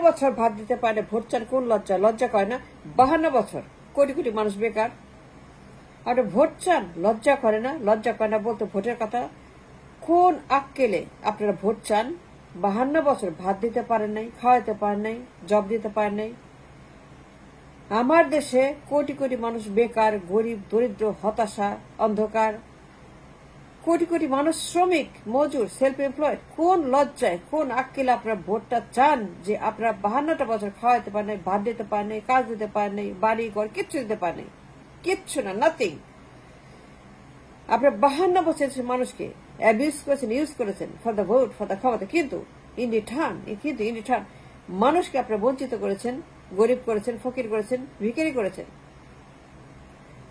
বছর ভাত দিতে পারে, ভোট চান কোন লজ্জা? লজ্জা করে না? 52 বছর কোটি কোটি মানুষ বেকার, আপনি ভোট চান? লজ্জা করে না? লজ্জা করে না বলতে ভোটের কথা? কোন আক্কেলে আপনারা ভোট চান? 52 বছর ভাত দিতে পারেন নাই, খাওয়াইতে পারেন নাই, জব দিতে পারেন নাই। আমার দেশে কোটি কোটি মানুষ বেকার, গরিব, দরিদ্র, হতাশা, অন্ধকার। কোটি কোটি মানুষ শ্রমিক, মজুর, সেলফ এমপ্লয়েড। কোন লজ্জায়, কোন আক্কেলে আপনারা ভোটটা চান যে আপনারা 52টা বছর খাওয়াইতে পারেন নাই, ভাত দিতে পারেন নাই, কাজ দিতে পারেন নাই, বাড়ি ঘর কিচ্ছু দিতে পারেন নাই, কিচ্ছু না, নাথিং। আপনারা 52 বছর মানুষকে অ্যাবিউজ করেছেন, ইউজ করেছেন for the vote, for the ক্ষমতা, কিন্তু ইন রিটার্ন মানুষকে আপনারা বঞ্চিত করেছেন, গরিব করেছেন, ফকির করেছেন, ভিখারি করেছেন।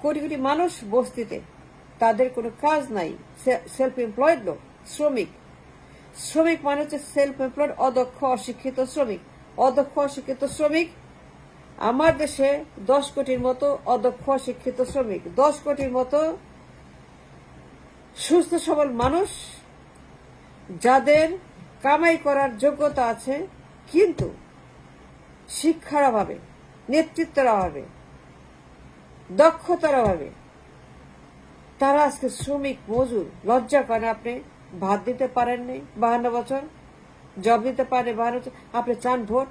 কোটি কোটি মানুষ বস্তিতে, তাদের কোনো কাজ নাই, সেলফ এমপ্লয়েড লোক, শ্রমিক। শ্রমিক মানে হচ্ছে সেলফ এমপ্লয়েড, অদক্ষ অশিক্ষিত শ্রমিক। অদক্ষ অশিক্ষিত শ্রমিক আমার দেশে 10 কোটির মতো অদক্ষ অশিক্ষিত শ্রমিক, 10 কোটির মতো সুস্থ সবল মানুষ যাদের কামাই করার যোগ্যতা আছে, কিন্তু শিক্ষার অভাবে, নেতৃত্বের অভাবে, দক্ষতার অভাবে তারা আজকে শ্রমিক, মজুর। লজ্জা করেন? আপনি ভাত দিতে পারেননি 52 বছর, জব দিতে পারেন 52 বছর, আপনি চান ভোট?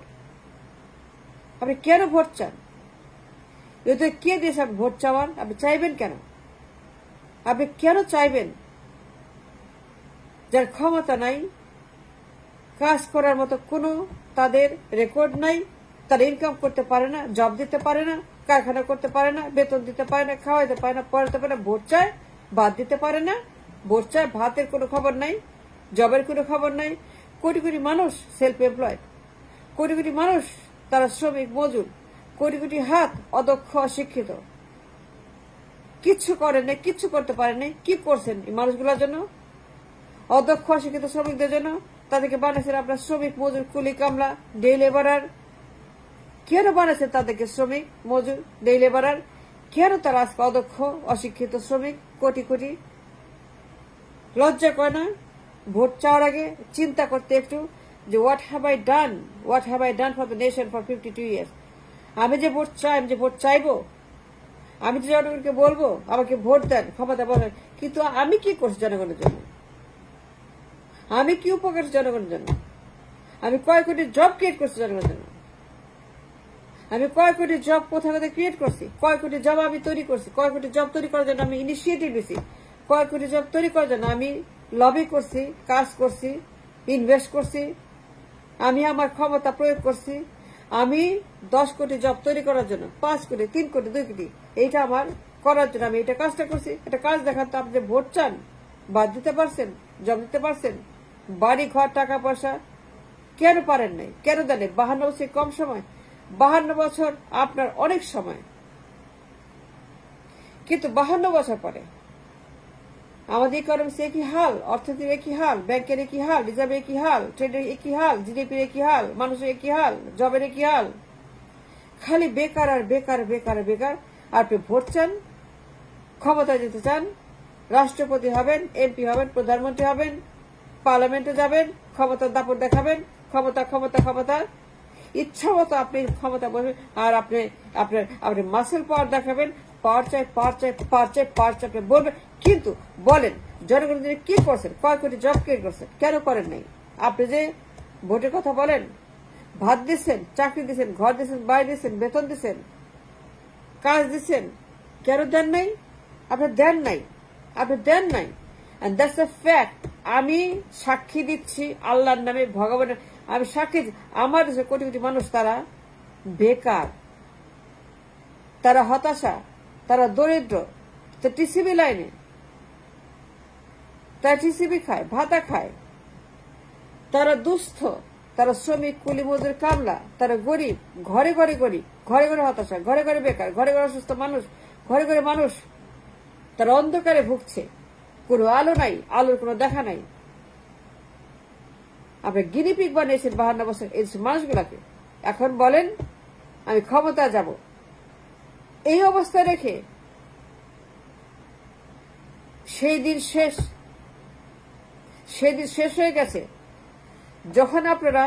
আপনি কেন ভোট চান? এতে কে দিয়েছে আপনি ভোট চাওয়ার? আপনি চাইবেন কেন? আপনি কেন চাইবেন? যার ক্ষমতা নাই, কাজ করার মতো কোনো তাদের রেকর্ড নাই, তারা ইনকাম করতে পারে না, জব দিতে পারে না, কারখানা করতে পারে না, বেতন দিতে পারে না, খাওয়াইতে পারে না, পড়াতে পারে না, ভোট চায়, ভাত দিতে পারে না। ভোট চায়, ভাতের কোনো খবর নাই, জবের কোনো খবর নাই। কোটি কোটি মানুষ সেলফ এমপ্লয়েড, কোটি কোটি মানুষ তারা শ্রমিক, মজুর, কোটি কোটি হাত অদক্ষ অশিক্ষিত, কিচ্ছু করেন নাই, কিচ্ছু করতে পারেন নাই। কি করছেন এই মানুষগুলোর জন্য? অদক্ষ অশিক্ষিত শ্রমিকদের জন্য তাদেরকে বানাইছেন আপনার শ্রমিক, মজুর, কুলি, কামলা, ডে লেবারার। কেন বানাইছেন তাদেরকে শ্রমিক, মজুর, ডে লেবারার? কেন তারা আজকে অদক্ষ অশিক্ষিত শ্রমিক কোটি কোটি? লজ্জা করে না ভোট চাওয়ার আগে চিন্তা করতে একটু যে what have I done for the nation for 52 years? আমি যে ভোট চাই, আমি যে ভোট চাইবো, আমি যে জনগণকে বলবো আমাকে ভোট দেন, ক্ষমতা বলেন, কিন্তু আমি কি করছি জনগণের জন্য? আমি কি উপকার জনগণের জন্য? আমি কয় কোটি জব ক্রিয়েট করছি জনগণের জন্য? আমি কয় কোটি জব কোথায় কোথায় ক্রিয়েট করছি? কয় কোটি জব আমি তৈরি করছি? কয় কোটি জব তৈরি করার জন্য আমি ইনিশিয়েটিভ নিছি? কয় কোটি জব তৈরি করার জন্য আমি লবি করছি, কাজ করছি, ইনভেস্ট করছি, আমি আমার ক্ষমতা প্রয়োগ করছি। আমি 10 কোটি জব তৈরি করার জন্য, 5 কোটি, 3 কোটি, 2 কোটি, এইটা আমার করার জন্য আমি এটা কাজটা করছি। এটা কাজ দেখান তো আপনি যে ভোট চান, বাদ দিতে পারছেন, জব দিতে পারছেন, বাড়ি ঘর, টাকা পয়সা কেন পারেন নাই? কেন দেন? 52 বছর কম সময়? 52 বছর আপনার অনেক সময়, কিন্তু 52 বছর পরে আমাদের ইকোনমিক্স একই হাল, অর্থনীতির একই হাল, ব্যাংকের একই হাল, রিজার্ভের একই হাল, ট্রেডের একই হাল, জিডিপির একই হাল, মানুষের একই হাল, জবের একই হাল। খালি বেকার আর বেকার, বেকার বেকার। আপনি ভোট চান, ক্ষমতায় যেতে চান, রাষ্ট্রপতি হবেন, এমপি হবেন, প্রধানমন্ত্রী হবেন, পার্লামেন্টে যাবেন, ক্ষমতার দাপট দেখাবেন, ক্ষমতা ক্ষমতা ক্ষমতা, ইচ্ছা মতো আপনি ক্ষমতা বসবেন, আর আপনি মাসেল পাওয়ার দেখাবেন, পাওয়ার চাই, পাওয়ার চাই, পাওয়ার চাই, পাওয়ার চাই আপনি বলবেন। কিন্তু বলেন জনগণের জন্য কি করছেন? কয় কোটি জব ক্রিয়েট করছেন? কেন করেন নাই? আপনি যে ভোটের কথা বলেন, ভাত দিচ্ছেন, চাকরি দিচ্ছেন, ঘর দিচ্ছেন, বাড়ি দিচ্ছেন, বেতন দিচ্ছেন, কাজ দিচ্ছেন, কেন দেন নাই? আপনি দেন নাই, আপনি দেন নাই। And that's a fact. আমি সাক্ষী দিচ্ছি আল্লাহর নামে, ভগবানের, আমি সাক্ষী। আমার দেশে কোটি কোটি মানুষ তারা বেকার, তারা হতাশা, তারা দরিদ্র, টিসিবি লাইনে, তারা টিসিবি খায়, ভাতা খায়, তারা দুস্থ, তারা শ্রমিক, কুলি, মজুর, কামলা, তারা গরিব, ঘরে ঘরে গরিব, ঘরে ঘরে হতাশা, ঘরে ঘরে বেকার, ঘরে ঘরে অসুস্থ মানুষ, ঘরে ঘরে মানুষ, তারা অন্ধকারে ভুগছে, কোনো আলো নাই, আলোর কোনো দেখা নাই। আপনি গিনিপিগ বানিয়েছেন 52 বছর এই মানুষগুলাকে। এখন বলেন আমি ক্ষমতা যাব, এই অবস্থা রেখে সেই দিন শেষ হয়ে গেছে যখন আপনারা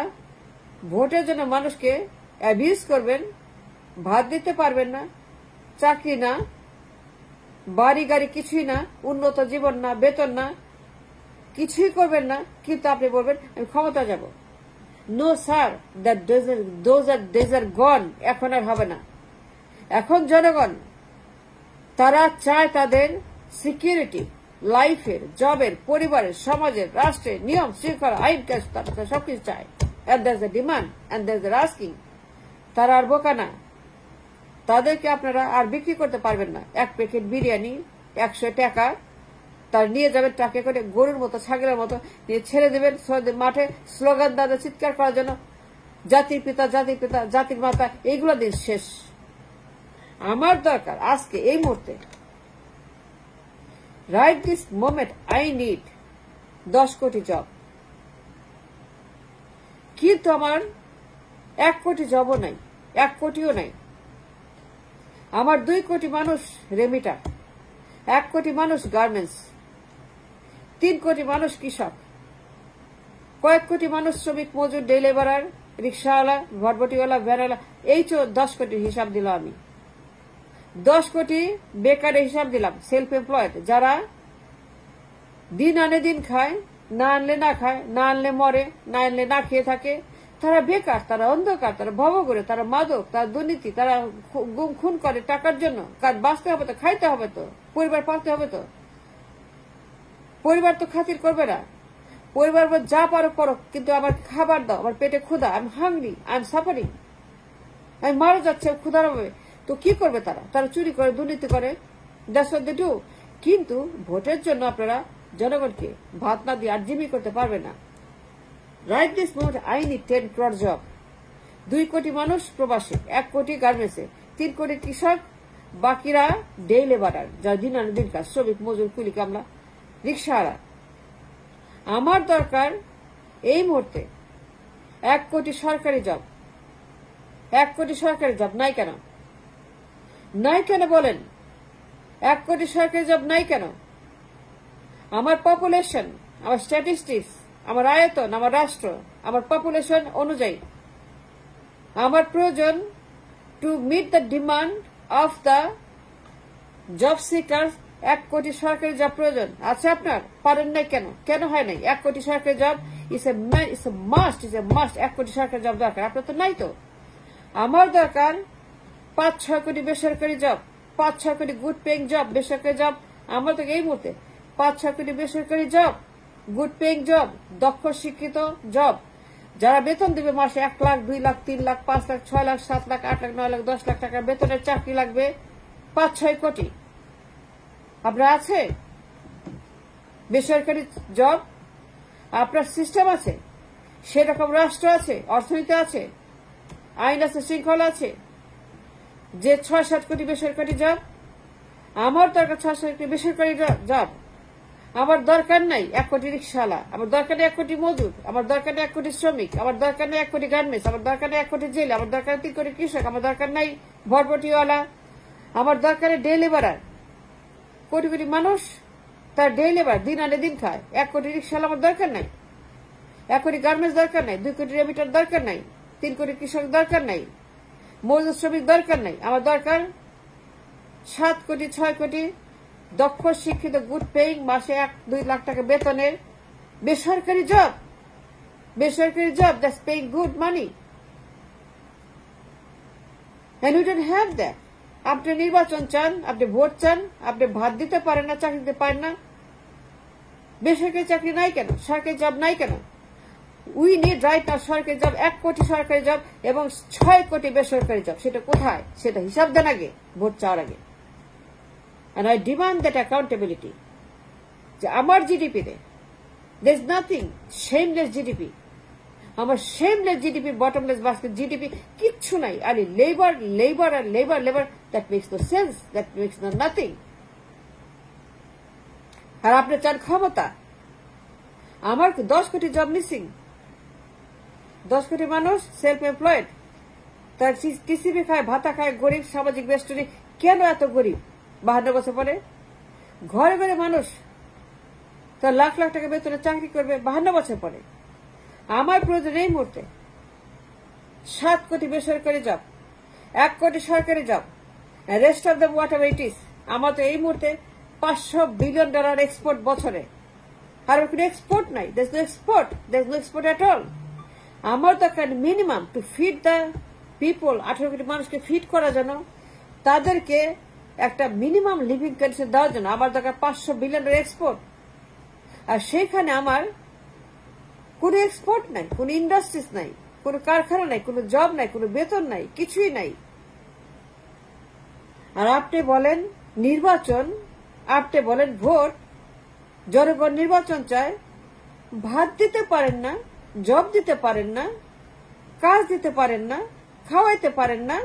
ভোটের জন্য মানুষকে অ্যাবিউজ করবেন, ভাত দিতে পারবেন না, চাকরি না, বাড়ি গাড়ি কিছুই না, উন্নত জীবন না, বেতন না, কিছুই করবেন না, কিন্তু আপনি বলবেন আমি ক্ষমতা যাব। নো স্যার, দোজ আর গন। এখন আর হবে না। এখন জনগণ তারা চায় তাদের সিকিউরিটি, লাইফের, জবের, পরিবারের, সমাজের, রাষ্ট্রের নিয়ম শৃঙ্খলা, আইন কাজ সবকিছু চায়। And there's a demand and there's a asking. তারা আর বোকা না। তাদেরকে আপনারা আর বিক্রি করতে পারবেন না। এক প্যাকেট বিরিয়ানি 100 টাকা তার নিয়ে যাবেন ট্রাকে করে, গরুর মতো ছাগলের মতো নিয়ে ছেড়ে দেবেন মাঠে স্লোগান দাদা চিৎকার করার জন্য, জাতির পিতা জাতির পিতা জাতির মাতা, এইগুলো দিন শেষ। আমার দরকার আজকে এই মুহূর্তে, right this moment I need 10 কোটি জব। কিন্তু আমার 1 কোটি জবও নাই, 1 কোটিও নাই। আমার 2 কোটি মানুষ রেমিটার, 1 কোটি মানুষ গার্মেন্টস, 3 কোটি মানুষ কৃষক, কয়েক কোটি মানুষ শ্রমিক মজুর, ডে লেবারার, রিক্সাওয়ালা, ভটভটিওয়ালা, ভ্যানওয়ালা। এই 10 কোটির হিসাব দিলাম আমি। 10 কোটি বেকারের হিসাব দিলাম, সেলফ এমপ্লয়েড, যারা দিন আনে দিন খায়, না আনলে না খায়, না আনলে মরে, না আনলে না খেয়ে থাকে। তারা বেকার, তারা অন্ধকার, তারা ভবঘুরে, তারা মাদক, তারা দুর্নীতি, তারা গুম খুন করে টাকার জন্য। কার বাঁচতে হবে তো, খাইতে হবে তো, পরিবার পালতে হবে তো। পরিবার তো খাতির করবে না। পরিবার যা পারো করো, কিন্তু আমার খাবার দাও, আমার পেটে ক্ষুধা, I am hungry, I am suffering, আমি মারা যাচ্ছে ক্ষুধার অভাবে। তো কি করবে তারা? তারা চুরি করে, দুর্নীতি করে, দ্যাটস হোয়াট দে ডু। কিন্তু ভোটের জন্য আপনারা জনগণকে ভাত না দিয়ে আর জিমি করতে পারবে না। Right this moment I need 10 crore job. 2 কোটি মানুষ প্রবাসী, 1 কোটি গার্মেন্টসে, 3 কোটি কৃষক, বাকিরা ডে লেবারার, যারা দিন আনে দিন কাজ, শ্রমিক মজুর, কুলি কামলা, রিক্সাওয়ালা। আমার দরকার এই মুহূর্তে 1 কোটি সরকারি জব। 1 কোটি সরকারি জব নাই কেন? নাই কেন বলেন? 1 কোটি সরকারি জব নাই কেন? আমার পপুলেশন, আমার স্ট্যাটিস্টিক্স, আমার আয়তন, আমার রাষ্ট্র, আমার পপুলেশন অনুযায়ী আমার প্রয়োজন to meet the demand of the job seekers. 1 crore সরকারি জব প্রয়োজন আছে আপনার? পারেন নাই কেন? কেন হয় নাই? 1 কোটি সরকারি job is a must. 1 crore সরকারি জব দরকার, আপনার তো নাই তো। আমার দরকার 5-6 কোটি বেসরকারি জব, 5-6 কোটি গুড পেইং জব, বেসরকারি জব। আমার তো এই মুহূর্তে 5-6 কোটি বেসরকারি জব, গুড পেইং জব, দক্ষ শিক্ষিত জব, যারা বেতন দিবে মাসে 1 লাখ, 2 লাখ, 3 লাখ, 5 লাখ, 6 লাখ, 7 লাখ, 8 লাখ, 9 লাখ, 10 লাখ টাকা বেতনের চাকরি লাগবে 5-6 কোটি। আপনার আছে বেসরকারি জব? আপনার সিস্টেম আছে, সেরকম রাষ্ট্র আছে, অর্থনীতি আছে, আইন আছে, শৃঙ্খলা আছে, যে 6-7 কোটি বেসরকারি জব? আমার দরকার 6-7 কোটি বেসরকারি জব। আমার দরকার নাই 1 কোটি রিক্সাওয়ালা, আমার দরকার নেই 1 কোটি মজুর, আমার দরকার নেই 1 কোটি শ্রমিক, আমার দরকার নেই 1 কোটি গার্মেন্টস, আমার দরকার নেই 1 কোটি জেলে, আমার দরকার 3 কোটি কৃষক, আমার দরকার নাই ভটভটিওয়ালা, আমার দরকার ডে লেবারার। কোটি কোটি মানুষ তার ডে লেবার, দিন আনে দিন খায়। 1 কোটি রিক্সাওয়ালা আমার দরকার নাই, 1 কোটি গার্মেন্টস দরকার নাই, 2 কোটি রেমিটার দরকার নাই, 3 কোটি কৃষক দরকার নাই, মজুর শ্রমিক দরকার নাই। আমার দরকার 7 কোটি 6 কোটি দক্ষ শিক্ষিত গুড পেইং, মাসে 1-2 লাখ টাকা বেতনের বেসরকারি জব। বেসরকারি job that's paying good money, and we don't have that. আপনি নির্বাচন চান, আপনি ভোট চান, আপনি ভাত দিতে পারেন না, চাকরি দিতে পারেন না। বেসরকারি চাকরি নাই কেন? সরকারি জব নাই কেন? উই নিড রাইট নাও সরকারি জব, 1 কোটি সরকারি জব এবং 6 কোটি বেসরকারি জব। সেটা কোথায়? সেটা হিসাব দেন আগে, ভোট চাওয়ার আগে। And I demand that accountability. যে আমার জিডিপিতে there is nothing shameless GDP. আমার shameless GDP, bottomless basket GDP কিচ্ছু নাই। আরে লেবার লেবার আর labour labour, that makes no sense, that makes no nothing. আর আপনি চান ক্ষমতা। আমার 10 কোটি জব মিসিং, 10 কোটি মানুষ সেলফ এমপ্লয়েড, তার টিসিবি খায়, ভাতা খায়, গরিব, সামাজিক বেষ্টনী। কেন এত গরিব? 52 বছর পরে ঘরে ঘরে মানুষ তার লাখ লাখ টাকা বেতনে চাকরি করবে 52 বছর পরে। আমার প্রয়োজন এই মুহূর্তে 7 কোটি বেসরকারি জব, 1 কোটি সরকারি job, rest of the what ever it is. আমার তো এই মুহূর্তে $500 বিলিয়ন এক্সপোর্ট বছরে, আর কোনো এক্সপোর্ট নাই, there's no export at all। আমার দরকার minimum to feed the people, 18 কোটি মানুষকে ফিড করার জন্য, তাদেরকে একটা মিনিমাম লিভিং কন্ডিশন দেওয়ার জন্য আমার দরকার $500 বিলিয়ন এক্সপোর্ট। আর সেইখানে আমার কোনো এক্সপোর্ট নাই, কোনো ইন্ডাস্ট্রিজ নাই, কোনো কারখানা নাই, কোনো জব নাই, কোনো বেতন নাই, কিছুই নাই। আর আপনি বলেন নির্বাচন, আপনি বলেন ভোট, জনগণ নির্বাচন চায়, ভাত দিতে পারেন না, জব দিতে পারেন না, কাজ দিতে পারেন না, খাওয়াইতে পারেন না।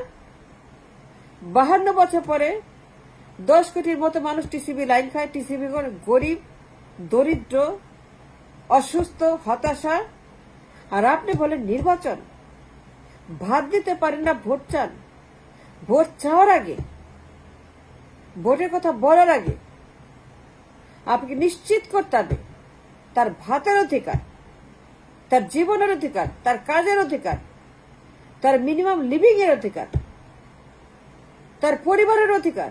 52 বছর পরে 10 কোটির মতো মানুষ টিসিবি লাইন খায়। টিসিবি গরিব, দরিদ্র, অসুস্থ, হতাশা। আর আপনি বলেন নির্বাচন, ভাত দিতে পারেন না, ভোট চান। ভোট চাওয়ার আগে, ভোটের কথা বলার আগে আপনাকে নিশ্চিত করতে হবে তার ভাতের অধিকার, তার জীবনের অধিকার, তার কাজের অধিকার, তার মিনিমাম লিভিং এর অধিকার, তার পরিবারের অধিকার।